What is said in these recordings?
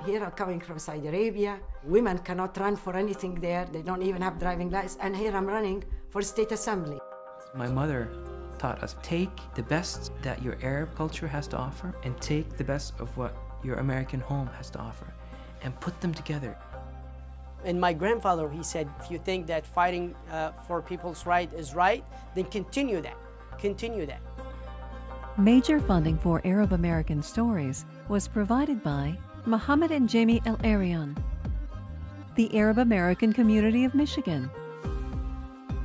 Here I'm coming from Saudi Arabia. Women cannot run for anything there. They don't even have driving license. And here I'm running for state assembly. My mother taught us, take the best that your Arab culture has to offer and take the best of what your American home has to offer and put them together. And my grandfather, he said, if you think that fighting for people's right is right, then continue that, continue that. Major funding for Arab American Stories was provided by Mohammed and Jamie El Arian, the Arab American Community of Michigan,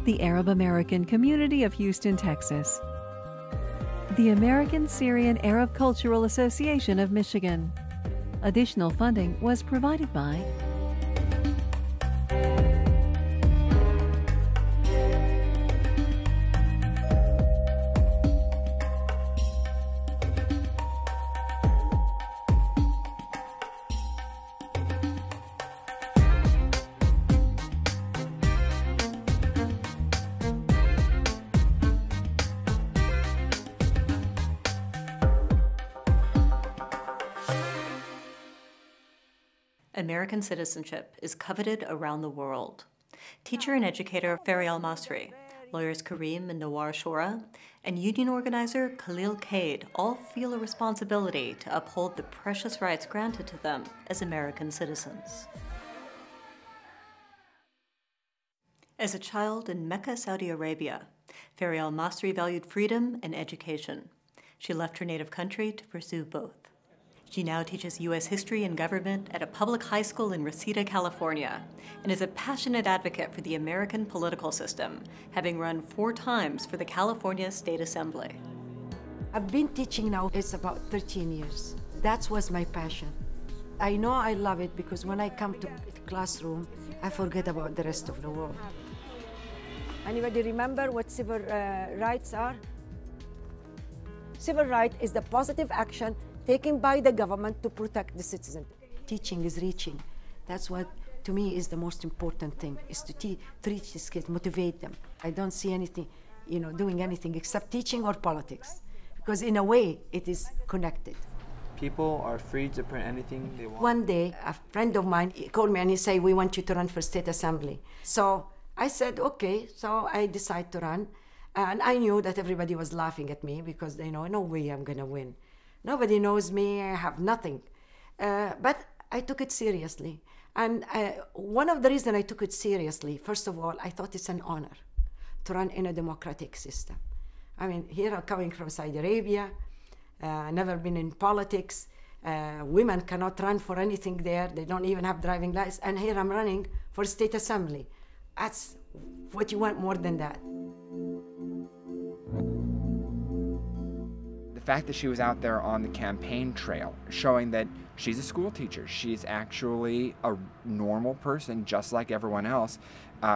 the Arab American Community of Houston, Texas, the American Syrian Arab Cultural Association of Michigan. Additional funding was provided by American citizenship is coveted around the world. Teacher and educator Ferial Masry, lawyers Kareem and Nawar Shora, and union organizer Khalil Kaid all feel a responsibility to uphold the precious rights granted to them as American citizens. As a child in Mecca, Saudi Arabia, Ferial Masry valued freedom and education. She left her native country to pursue both. She now teaches U.S. history and government at a public high school in Reseda, California, and is a passionate advocate for the American political system, having run 4 times for the California State Assembly. I've been teaching now, it's about 13 years. That was my passion. I know I love it because when I come to the classroom, I forget about the rest of the world. Anybody remember what civil rights are? Civil right is the positive action taken by the government to protect the citizen. Teaching is reaching. That's what, to me, is the most important thing, is to reach these kids, motivate them. I don't see anything, doing anything except teaching or politics, because in a way, it is connected. People are free to print anything they want. One day, a friend of mine called me and he said, we want you to run for state assembly. So I said, okay, so I decided to run. And I knew that everybody was laughing at me because they know, no way I'm gonna win. Nobody knows me, I have nothing. But I took it seriously. And one of the reasons I took it seriously, first of all, I thought it's an honor to run in a democratic system. I mean, here I'm coming from Saudi Arabia, never been in politics. Women cannot run for anything there. They don't even have driving license. And here I'm running for state assembly. That's what you want more than that. The fact that she was out there on the campaign trail, showing that she's a school teacher, she's actually a normal person just like everyone else,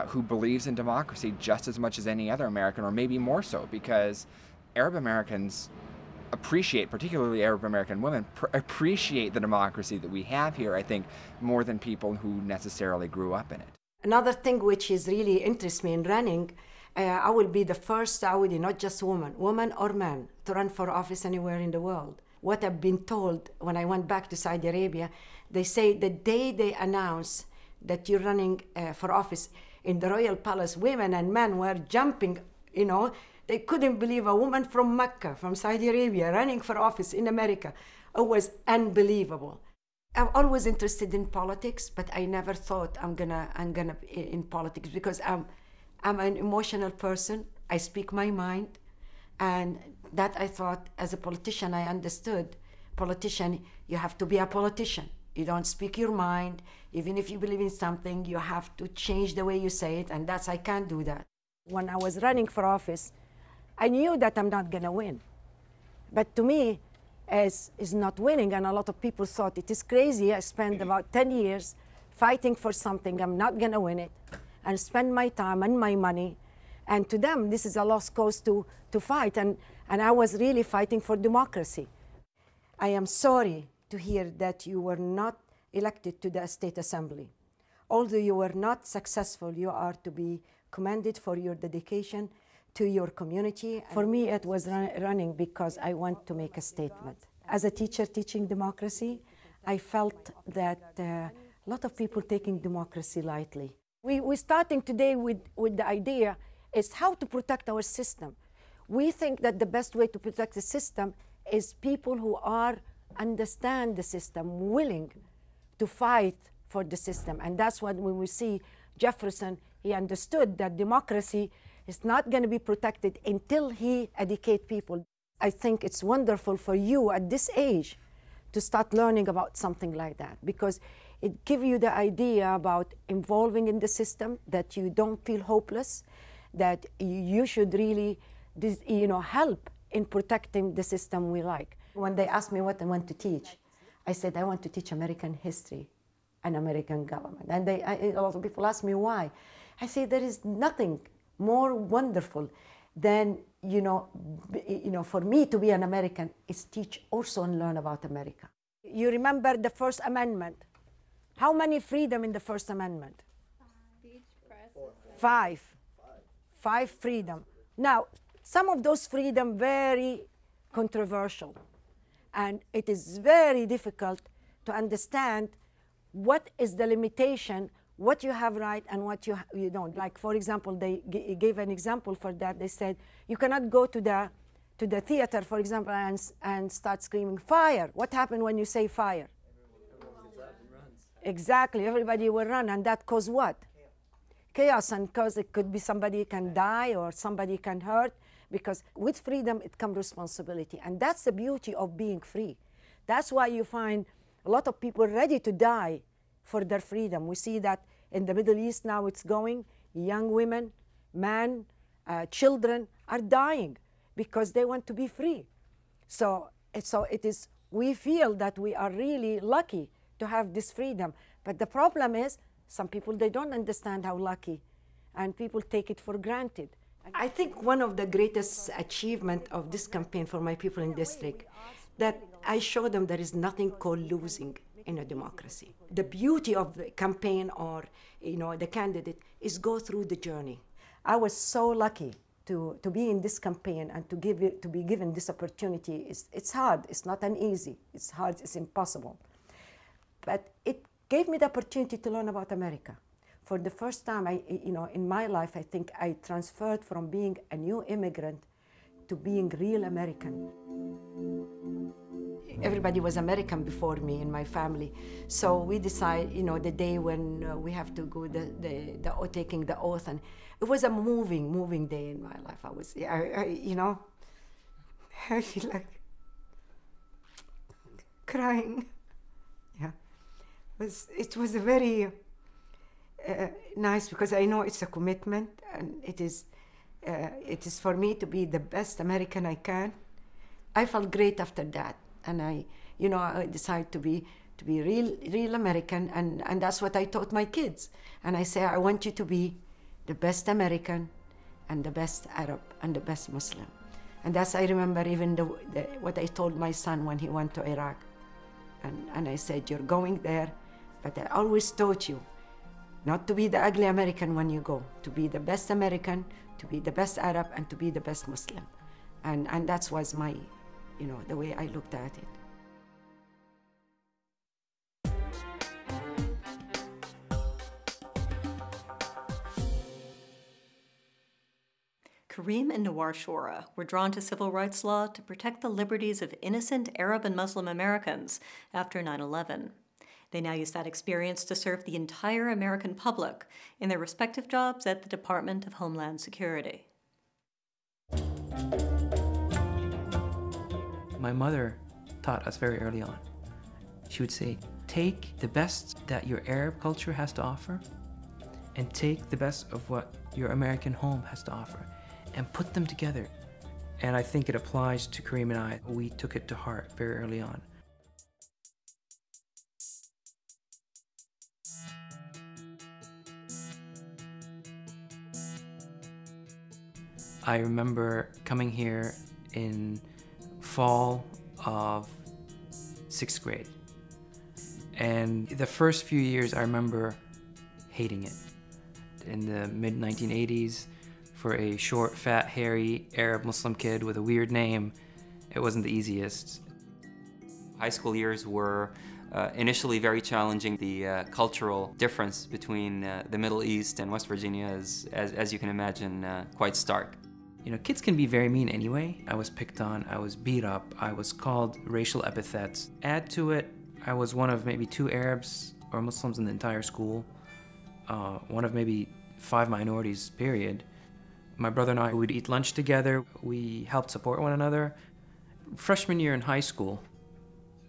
who believes in democracy just as much as any other American, or maybe more so, because Arab Americans appreciate, particularly Arab American women, appreciate the democracy that we have here, I think, more than people who necessarily grew up in it. Another thing which is really interests me in running, I will be the first Saudi, not just woman or man, to run for office anywhere in the world. What I've been told when I went back to Saudi Arabia, they say the day they announce that you're running for office in the royal palace, women and men were jumping, they couldn't believe a woman from Mecca, from Saudi Arabia, running for office in America. It was unbelievable. I'm always interested in politics, but I never thought I'm gonna be in politics because I'm an emotional person. I speak my mind, and that I thought as a politician I understood. Politician, you have to be a politician. You don't speak your mind. Even if you believe in something, you have to change the way you say it, and I can't do that. When I was running for office, I knew that I'm not gonna win. But to me, is not winning, and a lot of people thought it is crazy. I spent about 10 years fighting for something, I'm not gonna win it, and spend my time and my money, and to them this is a lost cause to fight, and I was really fighting for democracy. I am sorry to hear that you were not elected to the State Assembly. Although you were not successful, you are to be commended for your dedication to your community. For me, it was running because I want to make a statement. As a teacher teaching democracy, I felt that a lot of people taking democracy lightly. We're starting today with the idea is how to protect our system. We think that the best way to protect the system is people who understand the system, willing to fight for the system. And that's what when we see Jefferson, he understood that democracy is not going to be protected until he educates people. I think it's wonderful for you at this age to start learning about something like that, because it gives you the idea about involving in the system, that you don't feel hopeless, that you should really help in protecting the system we like. When they asked me what I want to teach, I said I want to teach American history and American government. And a lot of people ask me why. I say there is nothing more wonderful than, for me to be an American is teach also and learn about America. You remember the First Amendment. How many freedom in the First Amendment? Five. Five freedom. Now, some of those freedom very controversial. And it is very difficult to understand what is the limitation, what you have right and what you don't. Like, for example, they gave an example for that. They said, you cannot go to the theater, for example, and start screaming, fire. What happened when you say fire? Everyone gets up and runs. Exactly, everybody will run, and that cause what? Chaos, and cause it could be somebody can die or somebody can hurt, because with freedom it comes responsibility, and that's the beauty of being free. That's why you find a lot of people ready to die for their freedom. We see that in the Middle East now it's going, young women, men, children are dying because they want to be free. So it is, we feel that we are really lucky to have this freedom. But the problem is, some people, they don't understand how lucky, and people take it for granted. I think one of the greatest achievement of this campaign for my people in district, that I show them there is nothing called losing in a democracy. The beauty of the campaign or the candidate is go through the journey. I was so lucky to be in this campaign and to be given this opportunity. It's hard, it's not an easy, it's hard, it's impossible. But it gave me the opportunity to learn about America. For the first time, in my life, I think I transferred from being a new immigrant to being real American. Everybody was American before me in my family. So we decided, the day when we have to go taking the oath, and it was a moving day in my life. I was, I feel like crying. Yeah, it was a very nice, because I know it's a commitment, and it is for me to be the best American I can. I felt great after that, and I decided to be real American, and that's what I taught my kids. And I say, I want you to be the best American, and the best Arab, and the best Muslim. And that's, I remember even what I told my son when he went to Iraq. And I said, you're going there, but I always taught you not to be the ugly American when you go, to be the best American, to be the best Arab, and to be the best Muslim. And that was my, the way I looked at it. Kareem and Nawar Shora were drawn to civil rights law to protect the liberties of innocent Arab and Muslim Americans after 9/11. They now use that experience to serve the entire American public in their respective jobs at the Department of Homeland Security. My mother taught us very early on. She would say, take the best that your Arab culture has to offer and take the best of what your American home has to offer and put them together. And I think it applies to Kareem and I. We took it to heart very early on. I remember coming here in fall of 6th grade. And the first few years I remember hating it. In the mid-1980s, for a short, fat, hairy Arab Muslim kid with a weird name, it wasn't the easiest. High school years were Initially very challenging. The cultural difference between the Middle East and West Virginia is, as you can imagine, quite stark. You know, kids can be very mean anyway. I was picked on, I was beat up, I was called racial epithets. Add to it, I was one of maybe 2 Arabs or Muslims in the entire school, one of maybe 5 minorities, period. My brother and I would eat lunch together, we helped support one another. Freshman year in high school,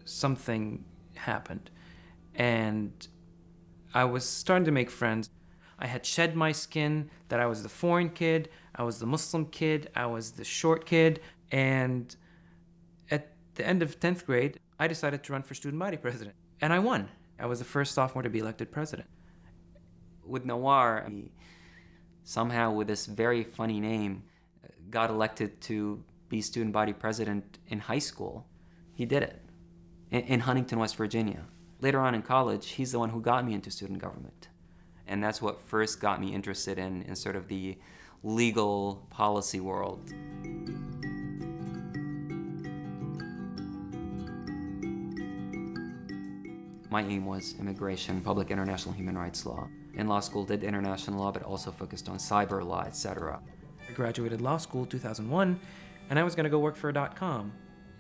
something happened, and I was starting to make friends. I had shed my skin that I was the foreign kid, I was the Muslim kid, I was the short kid, and at the end of 10th grade, I decided to run for student body president, and I won. I was the first sophomore to be elected president. With Nawar, he somehow, with this very funny name, got elected to be student body president in high school. He did it in Huntington, West Virginia. Later on in college, he's the one who got me into student government. And that's what first got me interested in sort of the legal policy world. My aim was immigration, public international human rights law. In law school, did international law, but also focused on cyber law, etc. I graduated law school 2001, and I was going to go work for a .com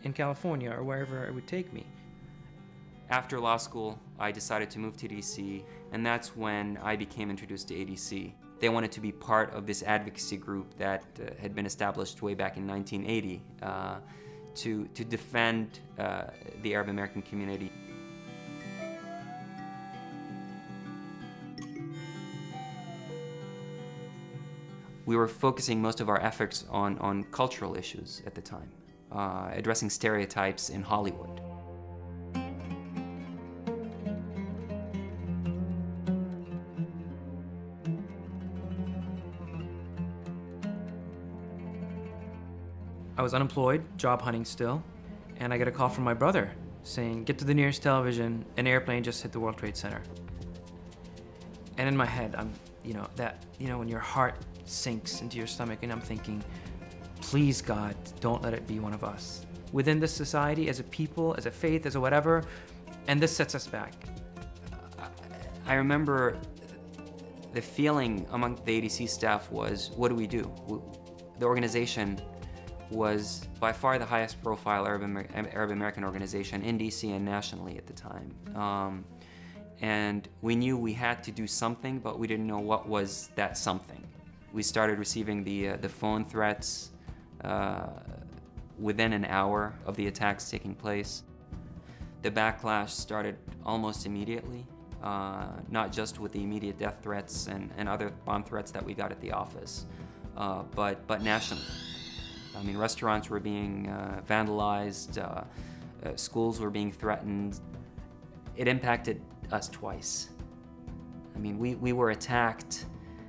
in California or wherever it would take me. After law school, I decided to move to DC, and that's when I became introduced to ADC. They wanted to be part of this advocacy group that had been established way back in 1980 to defend the Arab American community. We were focusing most of our efforts on cultural issues at the time, addressing stereotypes in Hollywood. I was unemployed, job hunting still, and I get a call from my brother saying, get to the nearest television, an airplane just hit the World Trade Center. And in my head, when your heart sinks into your stomach and I'm thinking, please God, don't let it be one of us. Within this society, as a people, as a faith, as a whatever, and this sets us back. I remember the feeling among the ADC staff was, what do we do? The organization was by far the highest profile Arab American organization in DC and nationally at the time. And we knew we had to do something, but we didn't know what was that something. We started receiving the phone threats within an hour of the attacks taking place. The backlash started almost immediately, not just with the immediate death threats and other bomb threats that we got at the office, but nationally. I mean, restaurants were being vandalized, schools were being threatened. It impacted us twice. I mean, we were attacked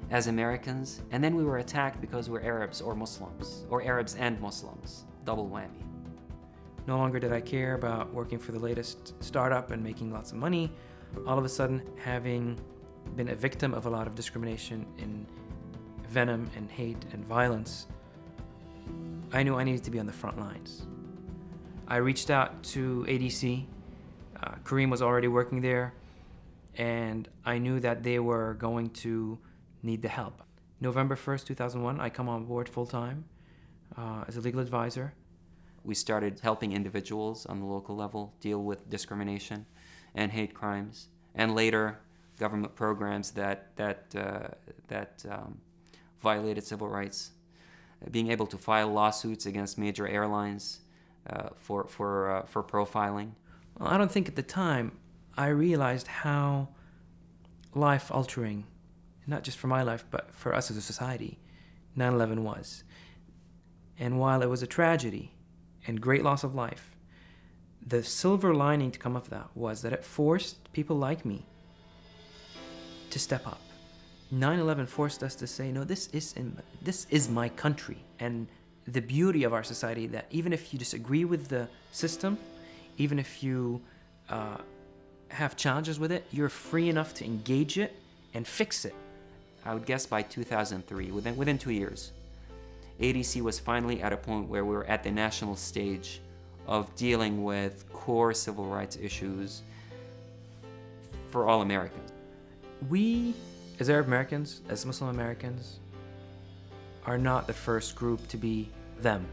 as Americans, and then we were attacked because we're Arabs or Muslims, or Arabs and Muslims. Double whammy. No longer did I care about working for the latest startup and making lots of money. All of a sudden, having been a victim of a lot of discrimination in venom and hate and violence, I knew I needed to be on the front lines. I reached out to ADC. Kareem was already working there, and I knew that they were going to need the help. November 1st, 2001, I come on board full-time as a legal advisor. We started helping individuals on the local level deal with discrimination and hate crimes, and later government programs that violated civil rights. Being able to file lawsuits against major airlines for profiling. Well, I don't think at the time I realized how life-altering, not just for my life, but for us as a society, 9/11 was. And while it was a tragedy and great loss of life, the silver lining to come of that was that it forced people like me to step up. 9/11 forced us to say, no, this is my country. And the beauty of our society, that even if you disagree with the system, even if you have challenges with it, you're free enough to engage it and fix it. I would guess by 2003, within 2 years, ADC was finally at a point where we were at the national stage of dealing with core civil rights issues, for all Americans. We, as Arab Americans, as Muslim Americans, are not the first group to be them.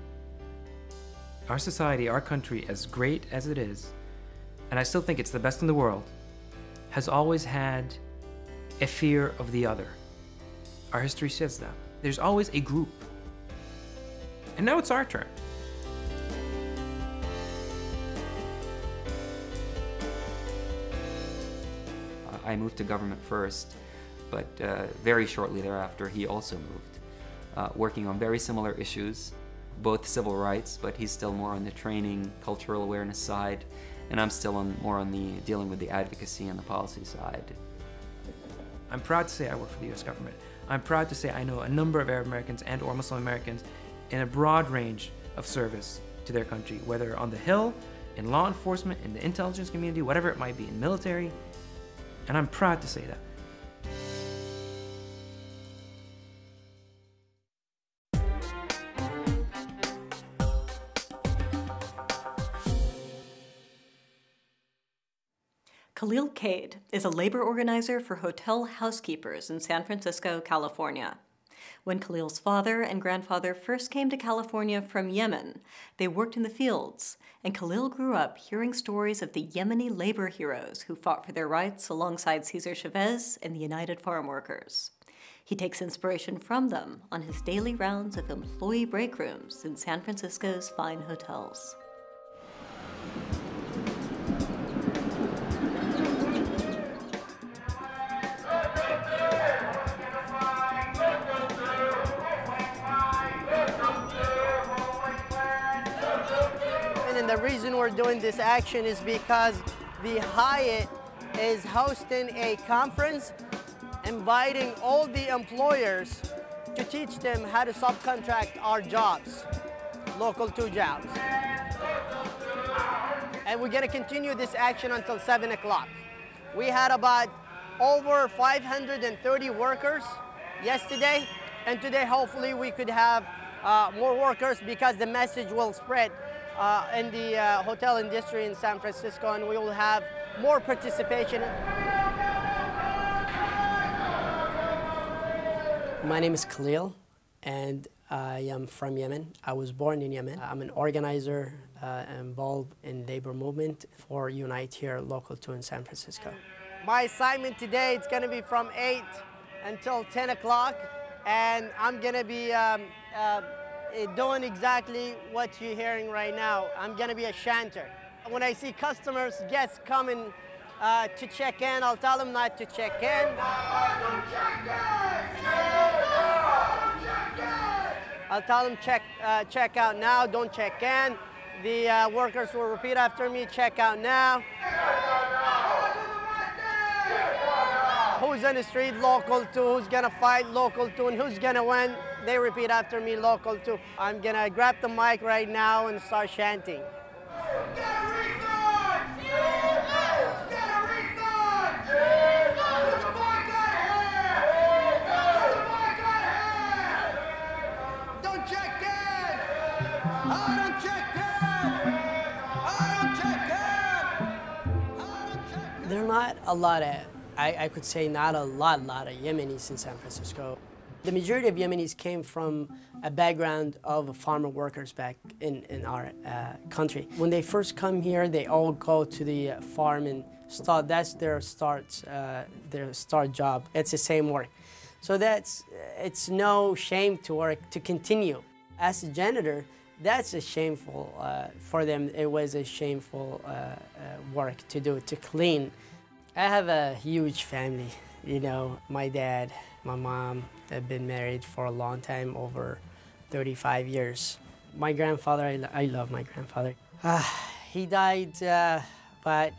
Our society, our country, as great as it is, and I still think it's the best in the world, has always had a fear of the other. Our history says that. There's always a group. And now it's our turn. I moved to government first, but very shortly thereafter he also moved, working on very similar issues, both civil rights, but he's still more on the training, cultural awareness side, and I'm still more on the dealing with the advocacy and the policy side. I'm proud to say I work for the US government. I'm proud to say I know a number of Arab Americans and or Muslim Americans in a broad range of service to their country, whether on the Hill, in law enforcement, in the intelligence community, whatever it might be, in military, and I'm proud to say that. Khalil Kaid is a labor organizer for hotel housekeepers in San Francisco, California. When Khalil's father and grandfather first came to California from Yemen, they worked in the fields, and Khalil grew up hearing stories of the Yemeni labor heroes who fought for their rights alongside Cesar Chavez and the United Farm Workers. He takes inspiration from them on his daily rounds of employee break rooms in San Francisco's fine hotels. And the reason we're doing this action is because the Hyatt is hosting a conference inviting all the employers to teach them how to subcontract our jobs, local 2 jobs. And we're gonna continue this action until 7 o'clock. We had about over 530 workers yesterday, and today hopefully we could have more workers because the message will spread in the hotel industry in San Francisco, and we will have more participation. My name is Khalil, and I am from Yemen. I was born in Yemen. I'm an organizer involved in labor movement for Unite Here Local 2 in San Francisco. My assignment today is going to be from 8 until 10 o'clock, and I'm going to be doing exactly what you're hearing right now. I'm going to be a chanter. When I see customers, guests coming to check in, I'll tell them not to check in. I'll tell them check out now, don't check in. The workers will repeat after me, check out now. Who's on the street, local 2, who's gonna fight, local 2, and who's gonna win? They repeat after me, local 2. I'm gonna grab the mic right now and start chanting. There are not a lot of, I could say not a lot of Yemenis in San Francisco. The majority of Yemenis came from a background of farmer workers back in our country. When they first come here, they all go to the farm and start, that's their start job. It's the same work. So it's no shame to work, to continue. As a janitor, that's a shameful, for them, it was a shameful work to do, to clean. I have a huge family, you know, my dad, my mom have been married for a long time, over 35 years. My grandfather, I love my grandfather. He died about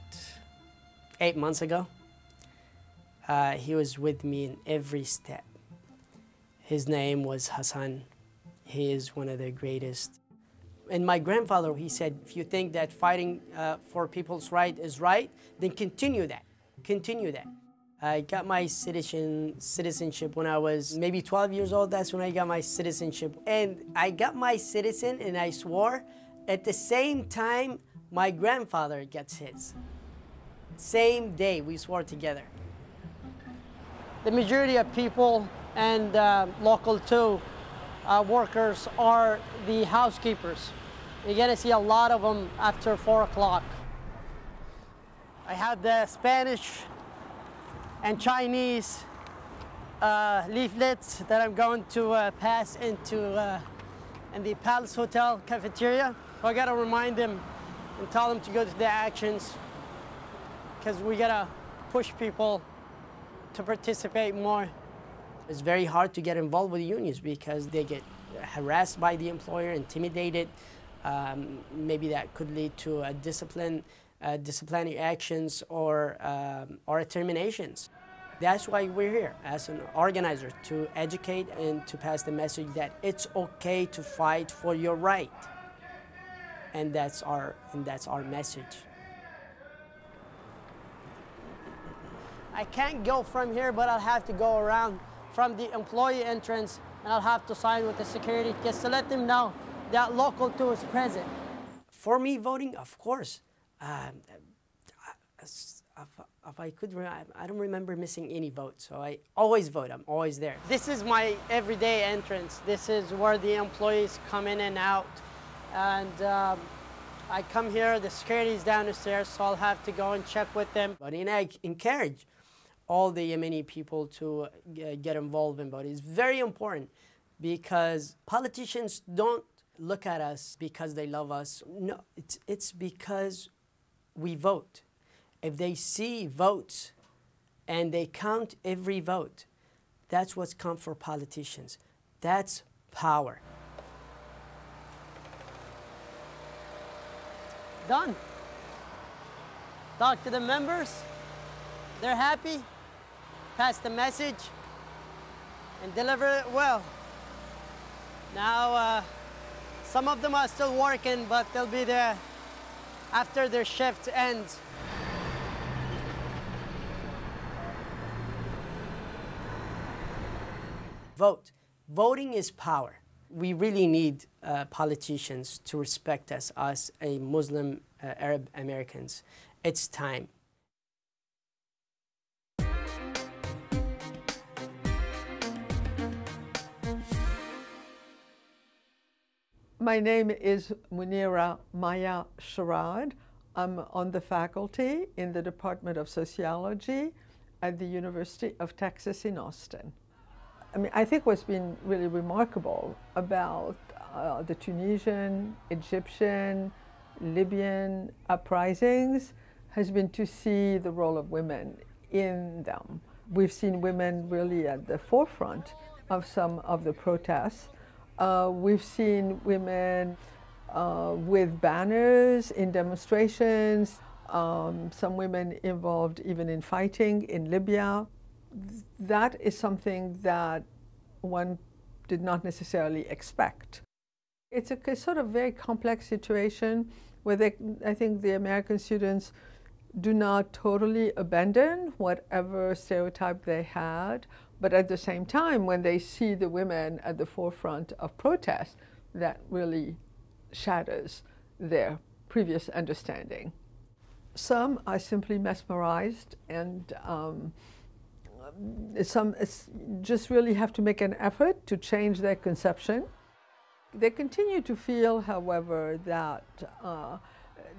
8 months ago. He was with me in every step. His name was Hassan. He is one of the greatest. And my grandfather, he said, if you think that fighting for people's right is right, then continue that, continue that. I got my citizenship when I was maybe 12 years old. That's when I got my citizenship. And I got my citizen and I swore at the same time my grandfather gets his. same day we swore together. The majority of people and local too workers are the housekeepers. You're gonna see a lot of them after 4 o'clock. I have the Spanish and Chinese leaflets that I'm going to pass into in the Palace Hotel cafeteria. So I gotta remind them and tell them to go to the actions, because we gotta push people to participate more. It's very hard to get involved with unions because they get harassed by the employer, intimidated. Maybe that could lead to a disciplinary actions or terminations. That's why we're here as an organizer, to educate and to pass the message that it's okay to fight for your right. And that's our message. I can't go from here, but I'll have to go around from the employee entrance, and I'll have to sign with the security just to let them know that local 2 is present. For me, voting, of course. If I could, I don't remember missing any votes, so I always vote. I'm always there. This is my everyday entrance. This is where the employees come in and out. And I come here, the security is down the stairs, so I'll have to go and check with them. But I encourage all the Yemeni people to get involved in voting. It's very important because politicians don't look at us because they love us. No, it's because we vote. If they see votes and they count every vote, that's what's come for politicians. That's power. Done. Talk to the members. They're happy. Pass the message and deliver it well. Now, some of them are still working, but they'll be there after their shift ends. Vote. Voting is power. We really need politicians to respect us as a Muslim Arab Americans. It's time. My name is Munira Maya Sharad. I'm on the faculty in the Department of Sociology at the University of Texas in Austin. I mean, I think what's been really remarkable about the Tunisian, Egyptian, Libyan uprisings has been to see the role of women in them. We've seen women really at the forefront of some of the protests. We've seen women with banners in demonstrations, some women involved even in fighting in Libya. That is something that one did not necessarily expect. It's a sort of very complex situation where I think the American students do not totally abandon whatever stereotype they had, but at the same time, when they see the women at the forefront of protest, that really shatters their previous understanding. Some are simply mesmerized, and some just really have to make an effort to change their conception. They continue to feel, however, that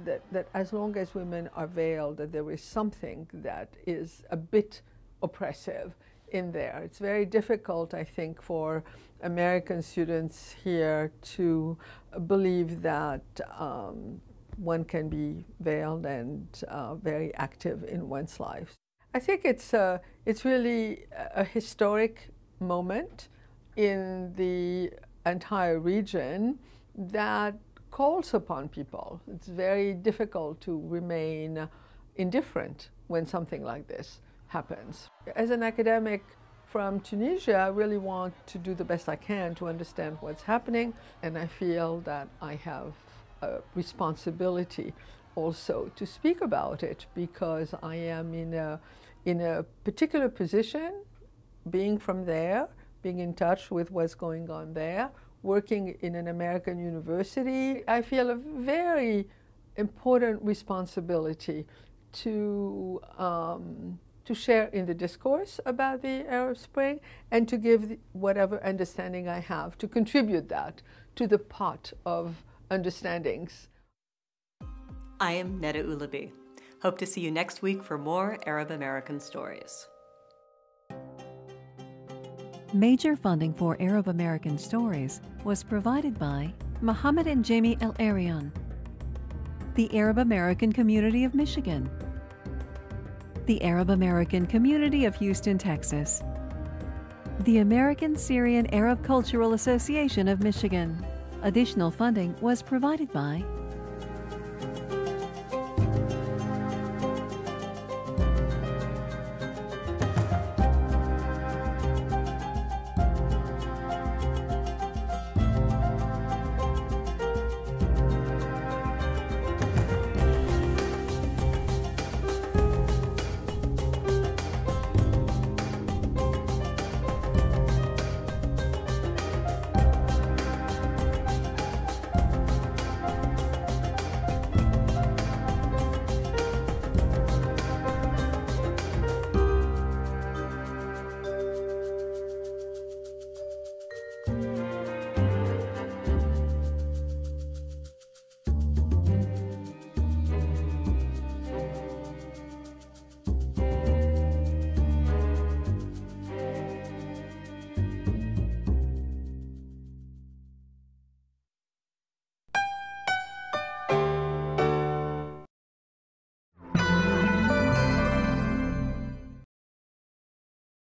that as long as women are veiled, that there is something that is a bit oppressive in there. It's very difficult, I think, for American students here to believe that one can be veiled and very active in one's life. I think it's really a historic moment in the entire region that calls upon people. It's very difficult to remain indifferent when something like this happens. As an academic from Tunisia, I really want to do the best I can to understand what's happening, and I feel that I have a responsibility also to speak about it, because I am in a particular position, being from there, being in touch with what's going on there, working in an American university. I feel a very important responsibility to share in the discourse about the Arab Spring and to give whatever understanding I have, to contribute that to the pot of understandings. I am Neda Ulabi. Hope to see you next week for more Arab American stories. Major funding for Arab American Stories was provided by Mohammed and Jamie El Arian, the Arab American Community of Michigan, the Arab American Community of Houston, Texas, the American Syrian Arab Cultural Association of Michigan. Additional funding was provided by